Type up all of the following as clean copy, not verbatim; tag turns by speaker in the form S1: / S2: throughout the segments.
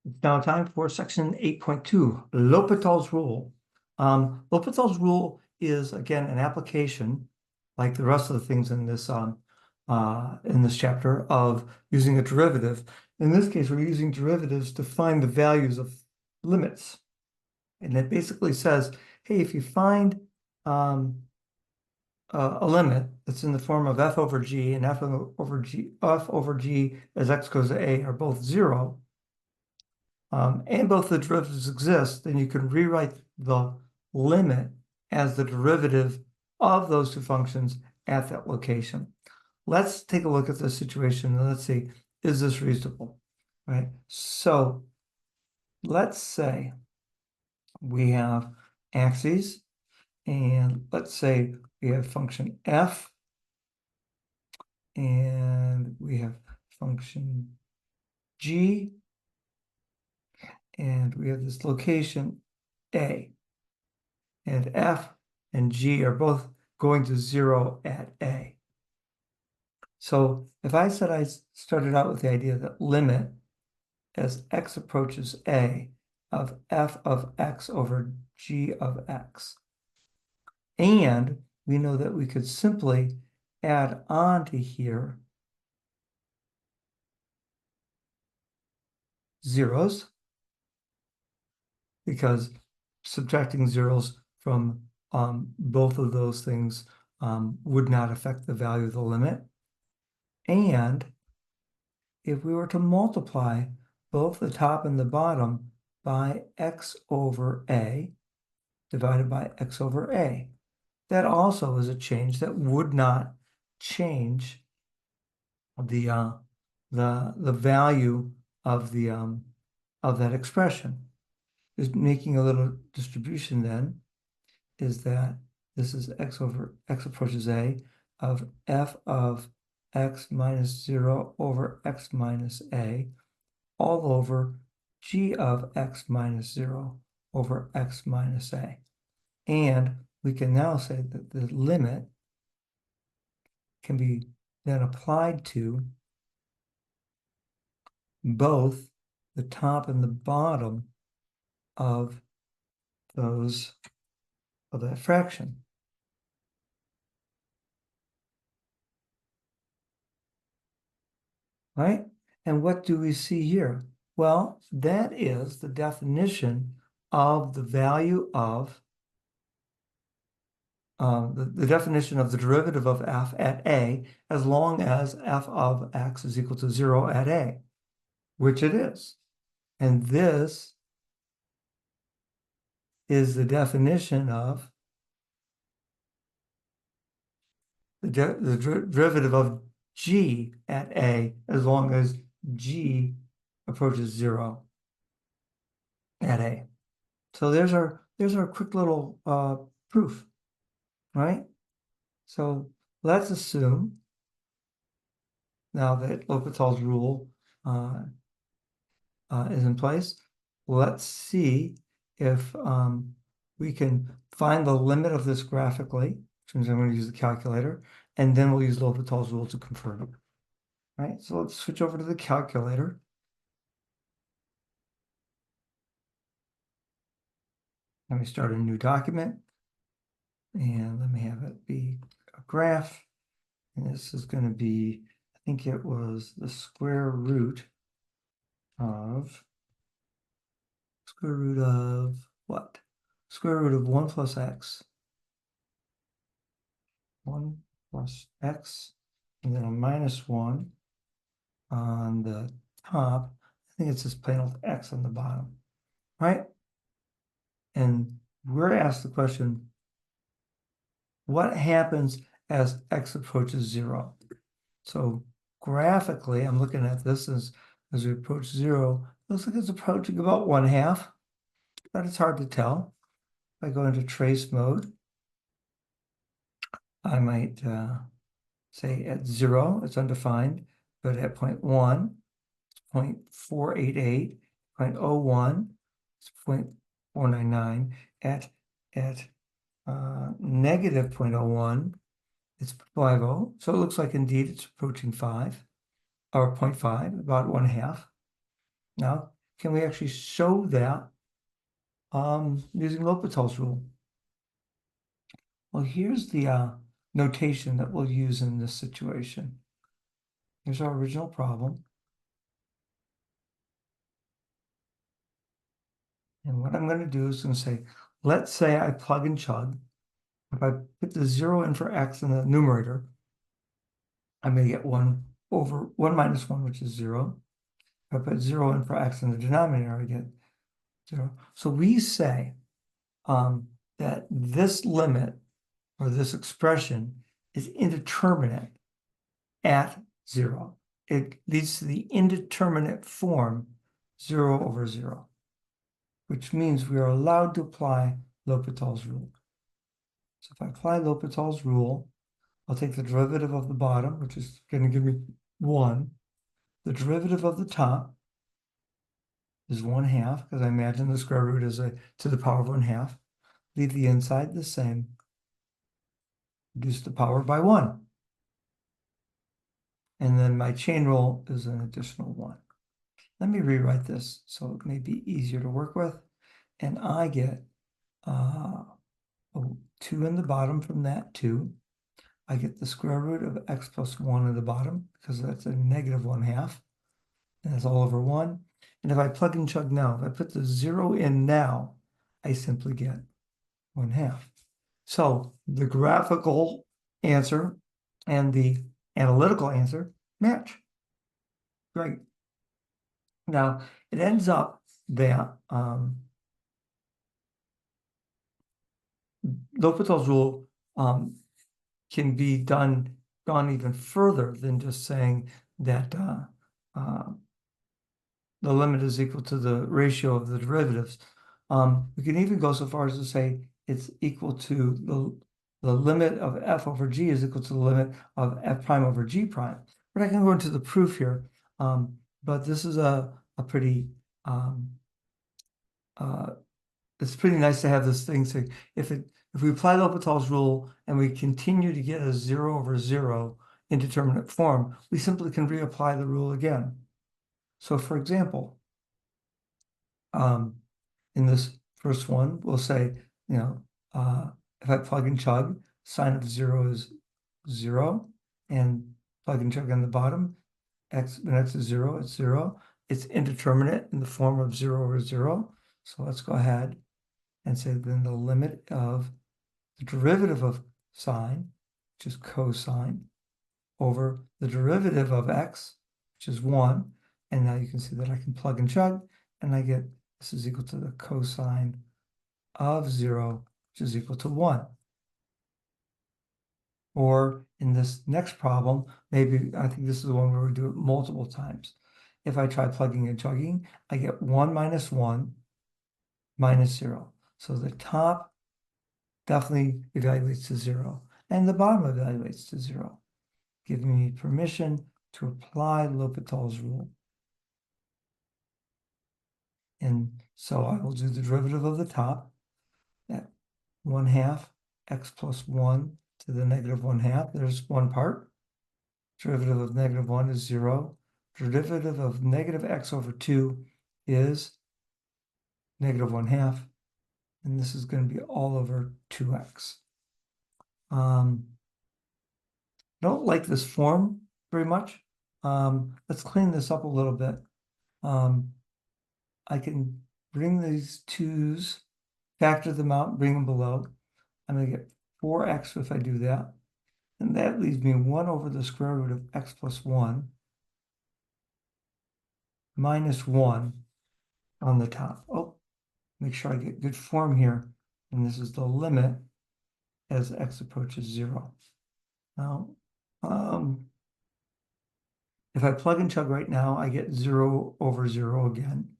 S1: It's now time for section 8.2, L'Hopital's rule. L'Hopital's rule is, again, an application, like the rest of the things in this chapter, of using a derivative. In this case, we're using derivatives to find the values of limits. And it basically says, hey, if you find a limit that's in the form of f over g, and f over g as x goes to a are both 0, and both the derivatives exist, then you can rewrite the limit as the derivative of those two functions at that location. Let's take a look at this situation and let's see, is this reasonable? Right? So let's say we have axes, and let's say we have function f, and we have function g, and we have this location a, and f and g are both going to 0 at a. So if I said I started out with the idea that limit as x approaches a of f of x over g of x, and we know that we could simply add on to here zeros, because subtracting zeros from both of those things would not affect the value of the limit. And if we were to multiply both the top and the bottom by x over a divided by x over a, that also is a change that would not change the value of that expression. Is making a little distribution then is that this is x over x approaches a of f of x minus 0 over x minus a all over g of x minus 0 over x minus a. And we can now say that the limit can be then applied to both the top and the bottom of that fraction. Right? And what do we see here? Well, that is the definition of the value of the definition of the derivative of f at a, as long as f of x is equal to 0 at a, which it is. And this is the definition of the derivative of g at a, as long as g approaches 0 at a. So there's our quick little proof, right? So let's assume now that L'Hopital's rule is in place. Let's see if we can find the limit of this graphically, which means I'm going to use the calculator, and then we'll use L'Hopital's rule to confirm it. Right? So let's switch over to the calculator. Let me start a new document, and let me have it be a graph. And this is going to be, I think it was the square root of what? Square root of 1 plus x. 1 plus x, and then a minus 1 on the top. I think it's just plain old x on the bottom, right? And we're asked the question, what happens as x approaches 0? So graphically, I'm looking at this as we approach 0, looks like it's approaching about 1/2, but it's hard to tell. If I go into trace mode, I might say at 0, it's undefined, but at 0.1, it's 0.488, 0.01, it's 0.499, at negative 0.01, it's 50. So it looks like indeed it's approaching 5, or 0.5, about 1/2. Now, can we actually show that using L'Hopital's rule? Well, here's the notation that we'll use in this situation. Here's our original problem. And what I'm going to do is going to say, let's say I plug and chug. If I put the 0 in for x in the numerator, I'm going to get 1 over 1 minus 1, which is 0. If I put 0 in for x in the denominator, I get 0. So we say that this limit, or this expression, is indeterminate at 0. It leads to the indeterminate form 0 over 0, which means we are allowed to apply L'Hopital's rule. So if I apply L'Hopital's rule, I'll take the derivative of the bottom, which is going to give me 1. The derivative of the top is 1/2, because I imagine the square root is to the power of 1/2. Leave the inside the same. Reduce the power by 1. And then my chain rule is an additional 1. Let me rewrite this so it may be easier to work with. And I get 2 in the bottom from that, 2. I get the square root of x plus 1 in the bottom, because that's a negative 1/2. And that's all over 1. And if I plug and chug now, if I put the 0 in now, I simply get 1/2. So the graphical answer and the analytical answer match. Great. Now, it ends up that L'Hopital's rule can be gone even further than just saying that the limit is equal to the ratio of the derivatives. We can even go so far as to say it's equal to the limit of f over g is equal to the limit of f prime over g prime. We're not going to go into the proof here, but this is a pretty it's pretty nice to have this thing say if we apply L'Hopital's rule and we continue to get a 0 over 0 indeterminate form, we simply can reapply the rule again. So for example, in this first one, we'll say, if I plug and chug, sine of 0 is 0, and plug and chug on the bottom, when x is 0, it's 0. It's indeterminate in the form of 0 over 0. So let's go ahead and say then the limit of the derivative of sine, which is cosine, over the derivative of x, which is 1. And now you can see that I can plug and chug, and I get this is equal to the cosine of 0, which is equal to 1. Or in this next problem, maybe I think this is the one where we do it multiple times. If I try plugging and chugging, I get 1 minus 1 minus 0. So the top definitely evaluates to 0, and the bottom evaluates to 0, giving me permission to apply L'Hopital's rule. And so I will do the derivative of the top at 1/2 x plus 1 to the negative 1/2. There's one part. Derivative of negative 1 is 0. Derivative of negative x over 2 is negative 1/2. And this is going to be all over 2x. I don't like this form very much. Let's clean this up a little bit. I can bring these 2's, factor them out, bring them below. I'm going to get 4x if I do that. And that leaves me 1 over the square root of x plus 1 minus 1 on the top. Oh, make sure I get good form here. And this is the limit as x approaches 0. Now, if I plug and chug right now, I get 0 over 0 again.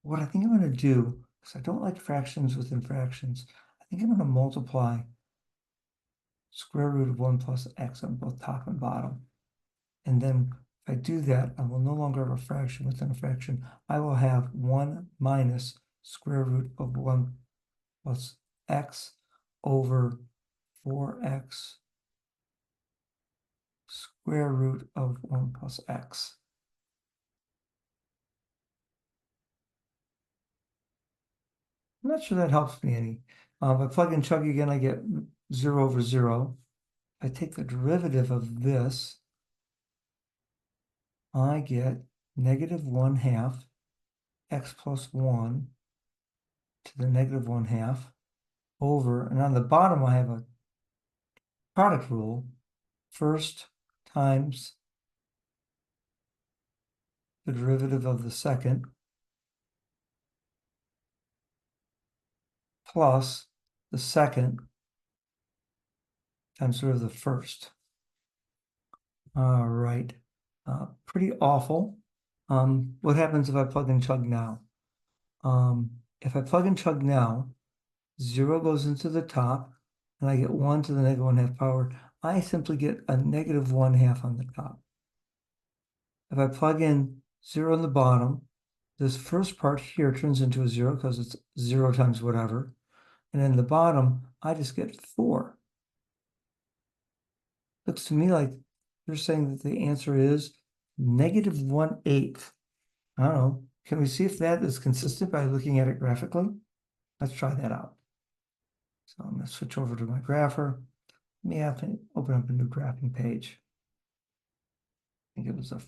S1: What I think I'm going to do, because I don't like fractions within fractions, I think I'm going to multiply square root of 1 plus x on both top and bottom. And then if I do that, I will no longer have a fraction within a fraction. I will have 1 minus square root of 1 plus x over 4x square root of 1 plus x. I'm not sure that helps me any. If I plug in chug again, I get 0 over 0. If I take the derivative of this, I get negative 1/2 x plus 1 to the negative 1/2 over, and on the bottom I have a product rule, first times the derivative of the second plus the second times sort of the first. All right, pretty awful. What happens if I plug in chug now? If I plug in chug now, 0 goes into the top, and I get 1 to the negative 1/2 power. I simply get a negative 1/2 on the top. If I plug in 0 on the bottom, this first part here turns into a 0 because it's 0 times whatever. And in the bottom, I just get 4. Looks to me like they're saying that the answer is negative 1/8. I don't know. Can we see if that is consistent by looking at it graphically? Let's try that out. So I'm going to switch over to my grapher. Let me have to open up a new graphing page. I think it was a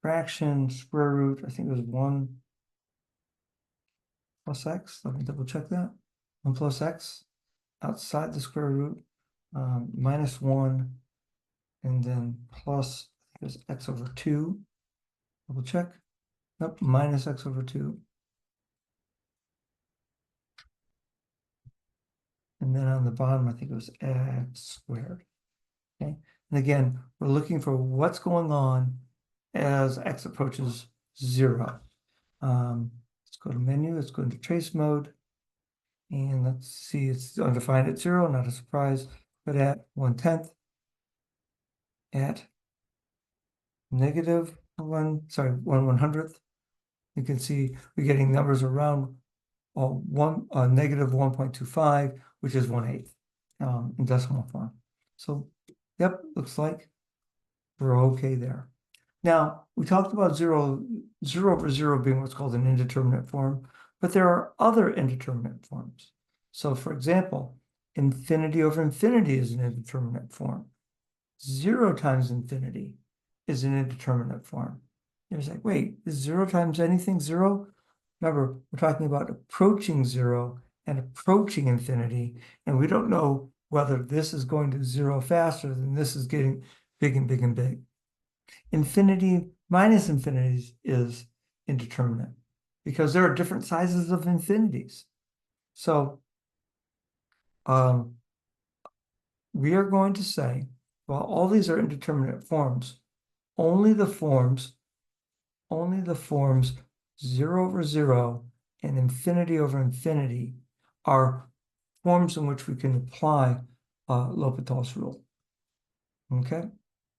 S1: fraction, square root. I think it was 1 plus x. Let me double check that. 1 plus x outside the square root, minus 1, and then plus, I think it was x over 2. Double check. Nope, minus x over 2. And then on the bottom, I think it was x squared. Okay. And again, we're looking for what's going on as x approaches 0. Let's go to menu, let's go into trace mode. And let's see, it's undefined at 0, not a surprise, but at 1/10, at negative 1/100th, you can see we're getting numbers around negative 1.25, which is 1/8 in decimal form. So, yep, looks like we're okay there. Now, we talked about 0 over 0 being what's called an indeterminate form, but there are other indeterminate forms. So, for example, infinity over infinity is an indeterminate form. 0 times infinity is an indeterminate form. You're like, wait, is 0 times anything 0? Remember, we're talking about approaching 0 and approaching infinity, and we don't know whether this is going to 0 faster than this is getting big and big and big. Infinity minus infinities is indeterminate because there are different sizes of infinities. So we are going to say, well, all these are indeterminate forms. Only the forms 0 over 0 and infinity over infinity are forms in which we can apply L'Hopital's rule. Okay,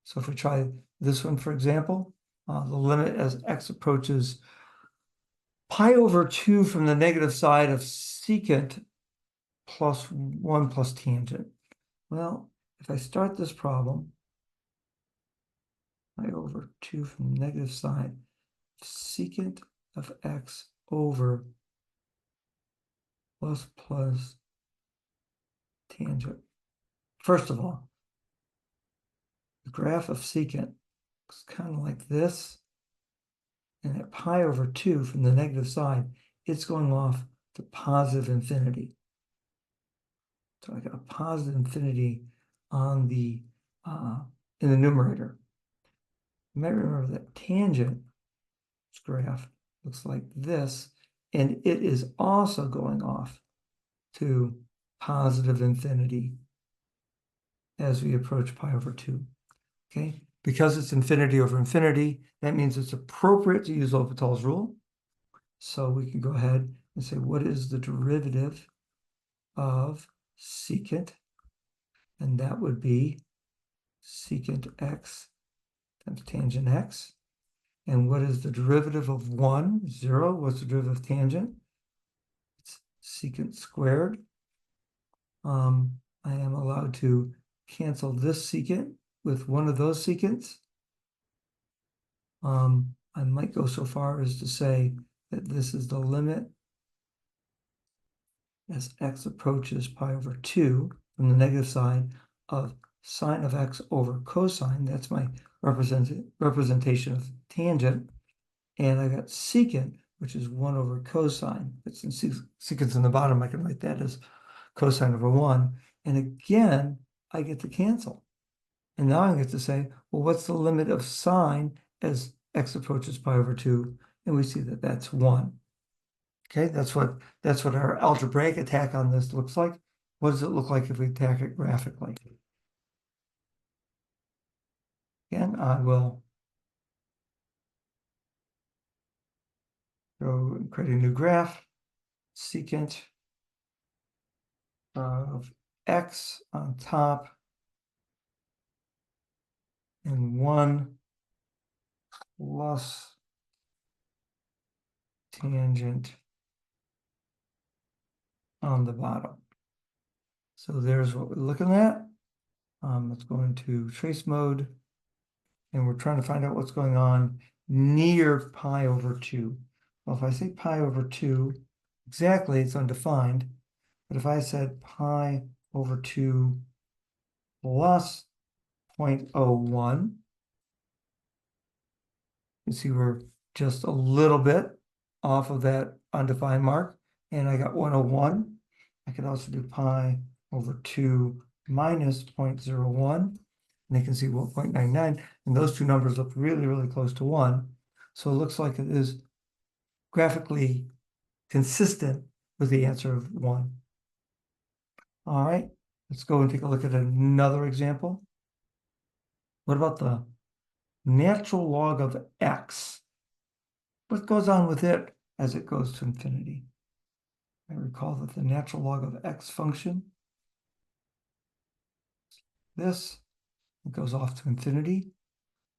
S1: so if we try this one, for example, the limit as x approaches pi over 2 from the negative side of secant plus 1 plus tangent. Well, if I start this problem, pi over 2 from the negative side, secant of x over plus tangent. First of all, the graph of secant is kind of like this, and at pi over 2 from the negative side, it's going off to positive infinity. So I got a positive infinity on the in the numerator. You might remember that tangent graph looks like this, and it is also going off to positive infinity as we approach pi over 2. Okay, because it's infinity over infinity, that means it's appropriate to use L'Hopital's rule. So we can go ahead and say, what is the derivative of secant? And that would be secant x times tangent x. And what is the derivative of 1? 0. What's the derivative of tangent? It's secant squared. I am allowed to cancel this secant with one of those secants. I I might go so far as to say that this is the limit as x approaches pi over 2 from the negative side of sine of x over cosine. That's my representation of tangent. And I got secant, which is 1 over cosine. It's in secant's in the bottom. I can write that as cosine over 1. And again, I get to cancel. And now I get to say, well, what's the limit of sine as x approaches pi over 2? And we see that that's 1. Okay, that's what our algebraic attack on this looks like. What does it look like if we attack it graphically? Again, I will go and create a new graph, secant of x on top and 1 plus tangent on the bottom. So there's what we're looking at. Let's go into trace mode, and we're trying to find out what's going on near pi over 2. Well, if I say pi over 2, exactly, it's undefined. But if I said pi over 2 plus 0.01, you see we're just a little bit off of that undefined mark, and I got 101. I could also do pi over 2 minus 0.01, and you can see 1.99, and those two numbers look really, really close to 1. So it looks like it is graphically consistent with the answer of 1. All right, let's go and take a look at another example. What about the natural log of x? What goes on with it as it goes to infinity? I recall that the natural log of x function, this, it goes off to infinity.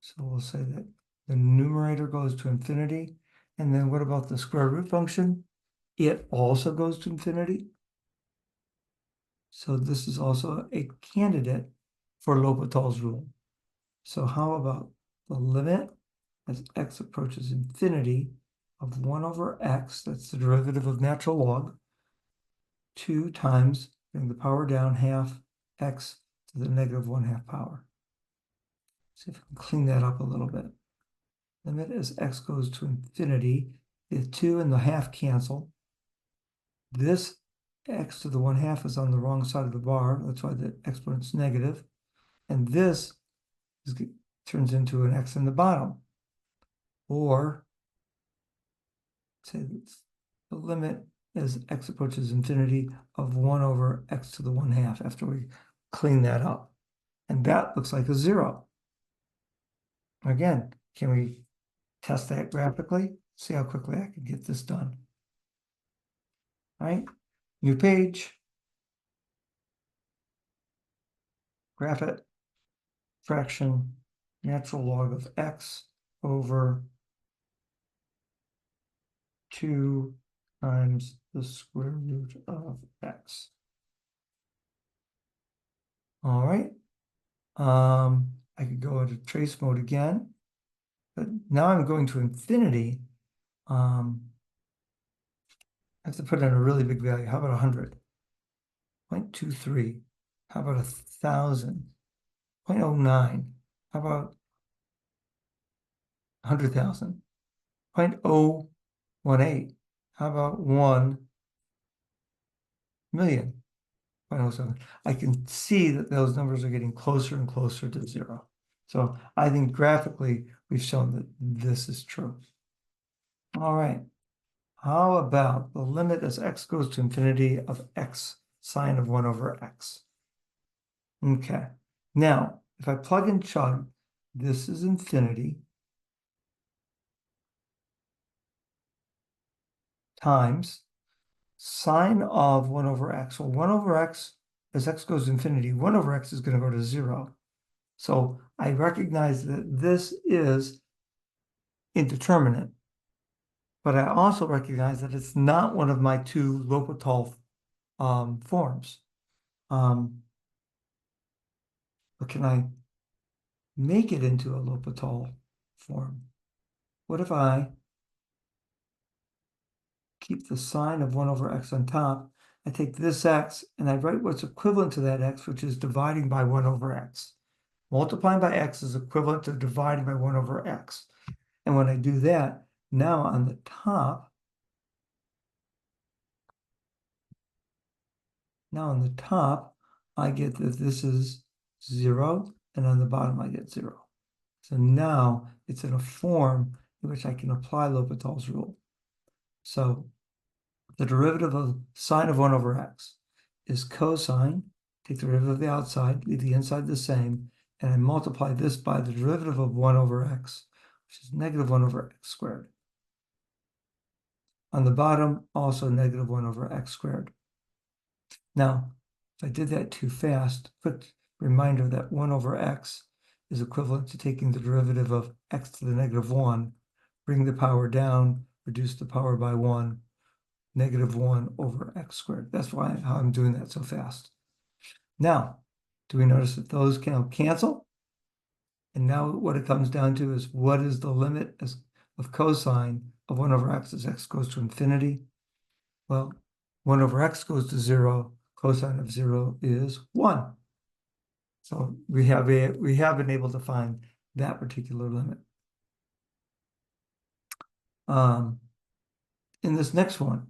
S1: So we'll say that the numerator goes to infinity. And then what about the square root function? It also goes to infinity. So this is also a candidate for L'Hopital's rule. So how about the limit as x approaches infinity of 1 over x, that's the derivative of natural log, 2 times, bring the power down, half x to the negative 1/2 power. See if we can clean that up a little bit. Limit as x goes to infinity, the 2 and the half cancel. This x to the 1/2 is on the wrong side of the bar. That's why the exponent's negative. And this turns into an x in the bottom. Or say that's the limit as x approaches infinity of 1 over x to the 1/2 after we clean that up. And that looks like a 0. Again, can we test that graphically? See how quickly I can get this done. All right, new page. Graph it. Fraction natural log of x over 2 times the square root of x. All right. I could go into trace mode again, but now I'm going to infinity. I have to put in a really big value. How about 100? 0.23. How about 1,000? 0.09. How about 100,000? 0.018. How about 1 million? 0.07. I can see that those numbers are getting closer and closer to 0. So I think graphically we've shown that this is true. All right. How about the limit as x goes to infinity of x sine of 1 over x? Okay. Now, if I plug and chug, this is infinity times sine of 1 over x. Well, 1 over x, as x goes to infinity, 1 over x is going to go to 0. So I recognize that this is indeterminate, but I also recognize that it's not one of my two L'Hopital forms. But can I make it into a L'Hopital form? what if I keep the sign of 1 over x on top? I take this x and I write what's equivalent to that x, which is dividing by 1 over x. Multiplying by x is equivalent to dividing by 1 over x. And when I do that, now on the top, I get that this is 0, and on the bottom I get 0. So now it's in a form in which I can apply L'Hopital's rule. So the derivative of sine of 1 over x is cosine, take the derivative of the outside, leave the inside the same, and I multiply this by the derivative of 1 over x, which is negative 1 over x squared. On the bottom, also negative 1 over x squared. Now, if I did that too fast, quick reminder that 1 over x is equivalent to taking the derivative of x to the negative 1, bring the power down, reduce the power by 1, negative 1 over x squared. That's how I'm doing that so fast. Now, do we notice that those can cancel? And now what it comes down to is what is the limit of cosine of 1 over x as x goes to infinity? Well, 1 over x goes to 0, cosine of 0 is 1. So we have been able to find that particular limit. In this next one,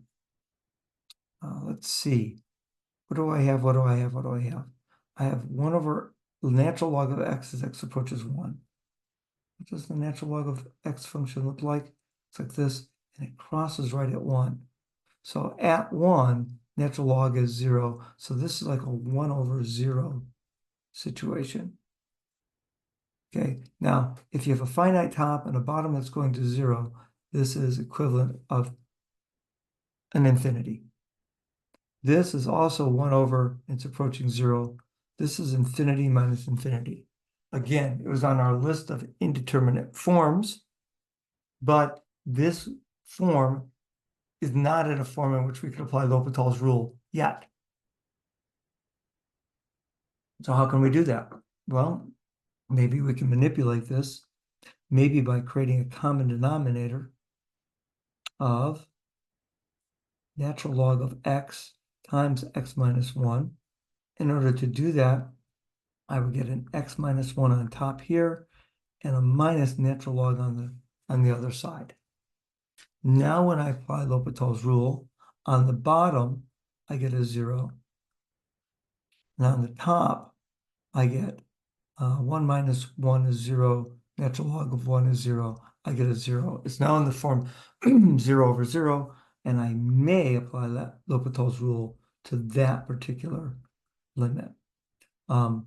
S1: let's see. What do I have? I have 1 over the natural log of x as x approaches 1. What does the natural log of x function look like? It's like this, and it crosses right at 1. So at 1, natural log is 0. So this is like a 1 over 0 situation. Okay, now if you have a finite top and a bottom that's going to 0, this is equivalent of an infinity. This is also 1 over, it's approaching 0. This is infinity minus infinity. Again, it was on our list of indeterminate forms, but this form is not in a form in which we can apply L'Hopital's rule yet. So how can we do that? Well, maybe we can manipulate this, maybe by creating a common denominator of natural log of x times x minus 1. In order to do that, I would get an x minus 1 on top here and a minus natural log on the other side. Now when I apply L'Hopital's rule, on the bottom, I get a 0. And on the top, I get 1 minus 1 is 0, natural log of 1 is 0, I get a 0. It's now in the form 0 over 0, and I may apply that L'Hopital's rule to that particular limit.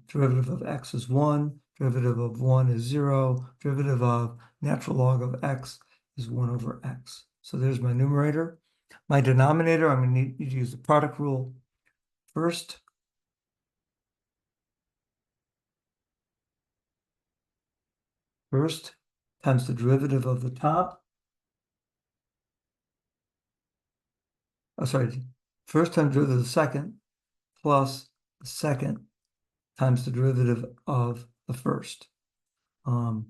S1: Derivative of x is 1, derivative of 1 is 0, derivative of natural log of x is 1 over x. So there's my numerator. My denominator, I'm going to need to use the product rule. First times the derivative of the top. First times derivative of the second plus the second times the derivative of the first. A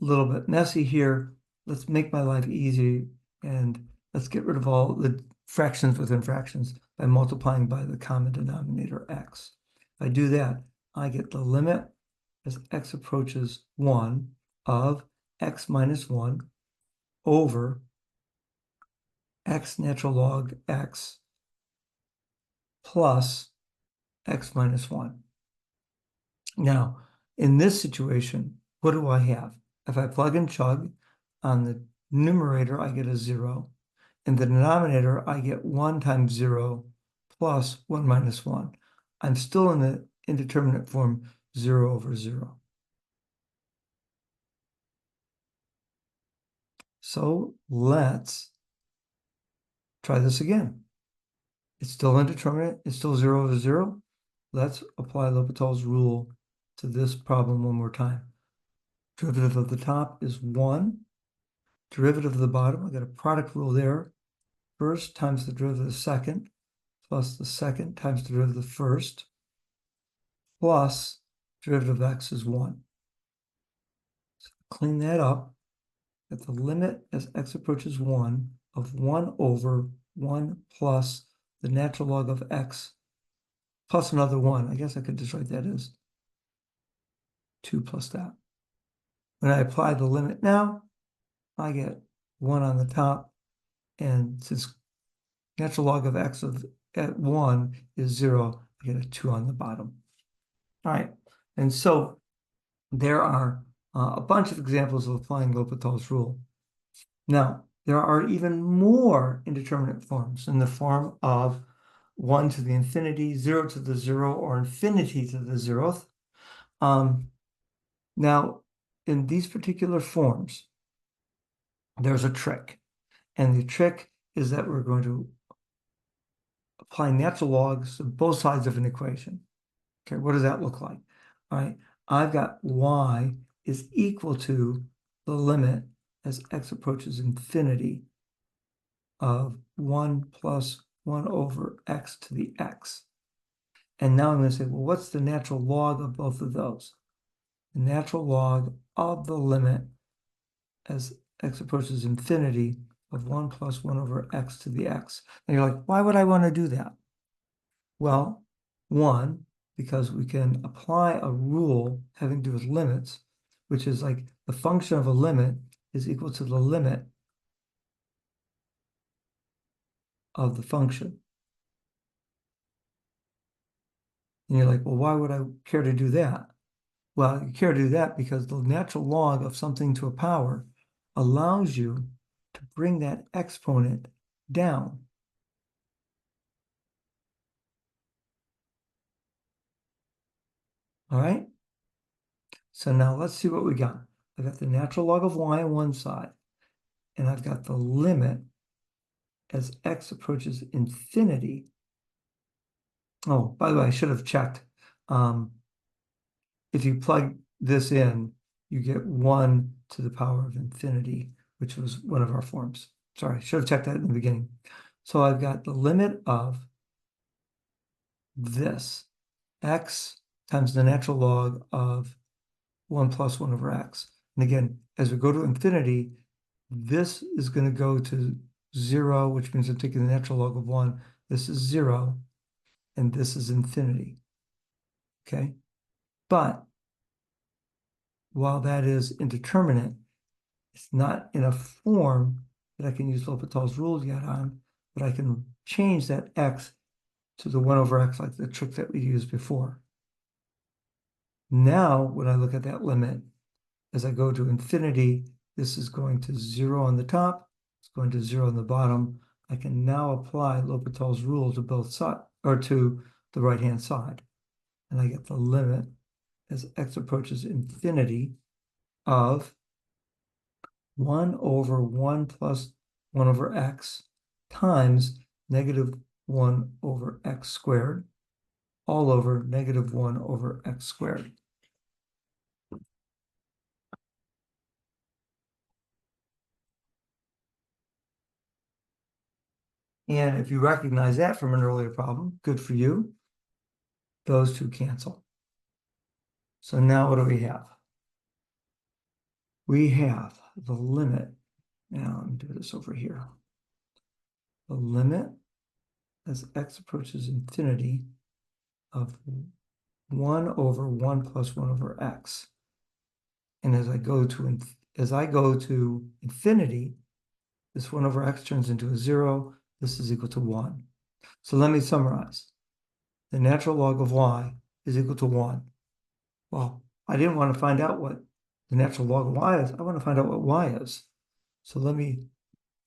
S1: little bit messy here. Let's make my life easy and let's get rid of all the fractions within fractions by multiplying by the common denominator x. If I do that, I get the limit as x approaches 1 of x minus 1 over x natural log x plus x minus 1. Now, in this situation, what do I have? If I plug and chug, on the numerator, I get a 0. In the denominator, I get 1 times 0 plus 1 minus 1. I'm still in the indeterminate form 0 over 0. So let's try this again. It's still indeterminate. It's still 0 over 0. Let's apply L'Hopital's rule to this problem one more time. Derivative of the top is 1. Derivative of the bottom, I got a product rule there. First times the derivative of the second, plus the second times the derivative of the first, plus derivative of x is 1. So clean that up. that the limit as x approaches 1 of 1 over 1 plus the natural log of x plus another 1. I guess I could just write that as 2 plus that. When I apply the limit now, I get 1 on the top, and since natural log of x at 1 is 0, I get a 2 on the bottom. All right, and so there are a bunch of examples of applying L'Hopital's rule. Now, there are even more indeterminate forms in the form of 1 to the infinity, 0 to the 0, or infinity to the 0th. Now, in these particular forms, there's a trick. And the trick is that we're going to apply natural logs to both sides of an equation. Okay, what does that look like? All right, I've got y is equal to the limit as x approaches infinity of 1 plus 1 over x to the x. And now I'm going to say, well, what's the natural log of both of those? The natural log of the limit as x approaches infinity of 1 plus 1 over x to the x. And you're like, why would I want to do that? Well, one, because we can apply a rule having to do with limits, which is like the function of a limit is equal to the limit of the function. And you're like, well, why would I care to do that? Well, you care to do that because the natural log of something to a power allows you to bring that exponent down. All right? So now let's see what we got. I've got the natural log of y on one side, and I've got the limit as x approaches infinity. Oh, by the way, I should have checked. If you plug this in, you get 1 to the power of infinity, which was one of our forms. Sorry, I should have checked that in the beginning. So I've got the limit of this, x times the natural log of 1 plus 1 over x. And again, as we go to infinity, this is going to go to 0, which means I'm taking the natural log of 1. This is 0, and this is infinity. Okay? But while that is indeterminate, it's not in a form that I can use L'Hopital's rule yet on, but I can change that x to the 1 over x like the trick that we used before. Now, when I look at that limit, as I go to infinity, this is going to 0 on the top, it's going to 0 on the bottom. I can now apply L'Hopital's rule to both sides, or to the right-hand side. And I get the limit as x approaches infinity of 1 over 1 plus 1 over x times negative 1 over x squared, all over negative 1 over x squared. And if you recognize that from an earlier problem, good for you. Those two cancel. So now what do we have? We have the limit. Now let me do this over here. The limit as x approaches infinity of 1 over 1 plus 1 over x. And as I go to infinity, this 1 over x turns into a 0. This is equal to 1. So let me summarize. The natural log of y is equal to 1. Well, I didn't want to find out what the natural log of y is. I want to find out what y is. So let me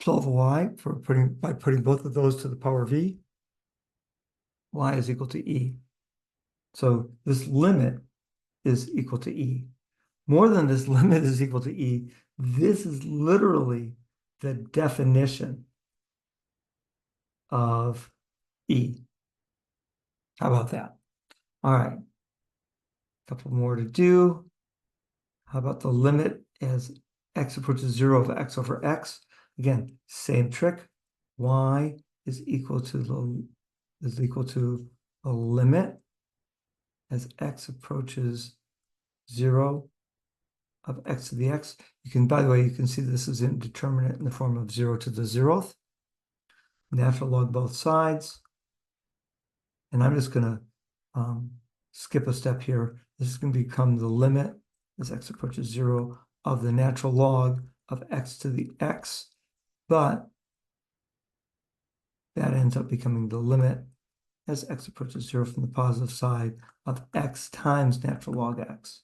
S1: solve y by putting both of those to the power v. Y is equal to e. So this limit is equal to e. More than this limit is equal to e, this is literally the definition of e. How about that? All right, a couple more to do. How about the limit as x approaches 0 of x over x? Again, same trick. Y is equal to the limit as x approaches 0 of x to the x. You can, by the way, you can see this is indeterminate in the form of 0 to the 0th. Natural log both sides. And I'm just going to skip a step here. This is going to become the limit as x approaches 0 of the natural log of x to the x. But that ends up becoming the limit as x approaches 0 from the positive side of x times natural log x.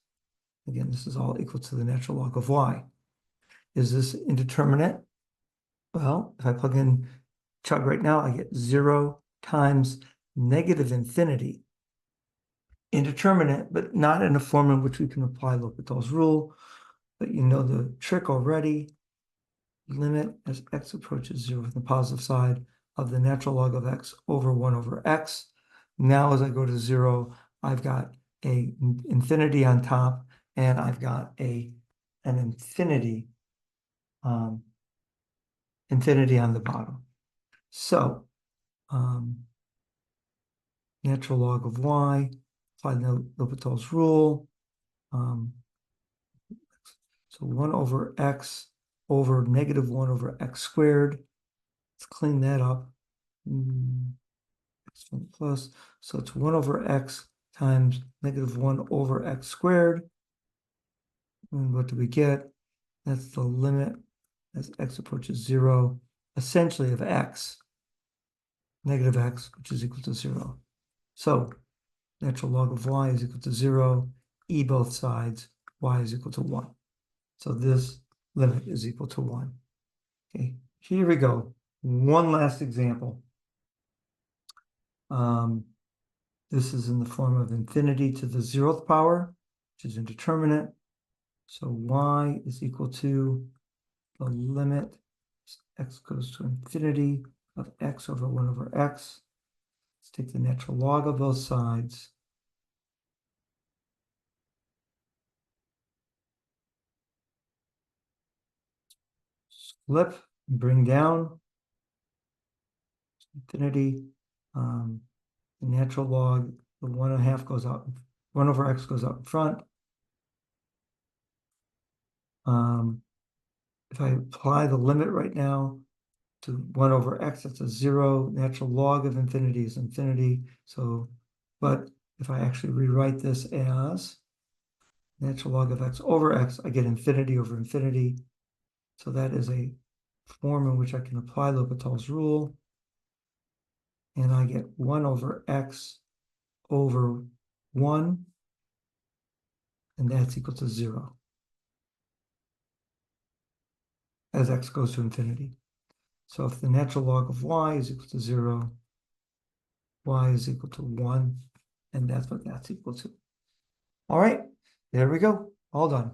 S1: Again, this is all equal to the natural log of y. Is this indeterminate? Well, if I plug in chug right now, I get 0 times negative infinity. Indeterminate, but not in a form in which we can apply L'Hopital's rule. But you know the trick already. Limit as x approaches 0 from the positive side of the natural log of x over 1 over x. Now as I go to 0, I've got a infinity on top, and I've got an infinity infinity on the bottom. So natural log of y, apply L'Hopital's rule. So 1 over x over negative 1 over x squared. Let's clean that up. X1 plus. So it's 1 over x times negative 1 over x squared. And what do we get? That's the limit as x approaches 0, essentially of x, negative x, which is equal to 0. So natural log of y is equal to 0, e both sides, y is equal to 1. So this limit is equal to 1. Okay, here we go. One last example. This is in the form of infinity to the 0th power, which is indeterminate. So y is equal to the limit as x goes to infinity of x over 1 over x. Let's take the natural log of both sides. Flip, bring down infinity. The natural log, the 1.5 goes out, 1 over x goes out in front. If I apply the limit right now to 1 over x, that's a 0. Natural log of infinity is infinity. So, but if I actually rewrite this as natural log of x over x, I get infinity over infinity. So that is a form in which I can apply L'Hopital's rule. And I get 1 over x over 1. And that's equal to 0 as x goes to infinity. So if the natural log of y is equal to 0, y is equal to 1, and that's what that's equal to. All right, there we go, all done.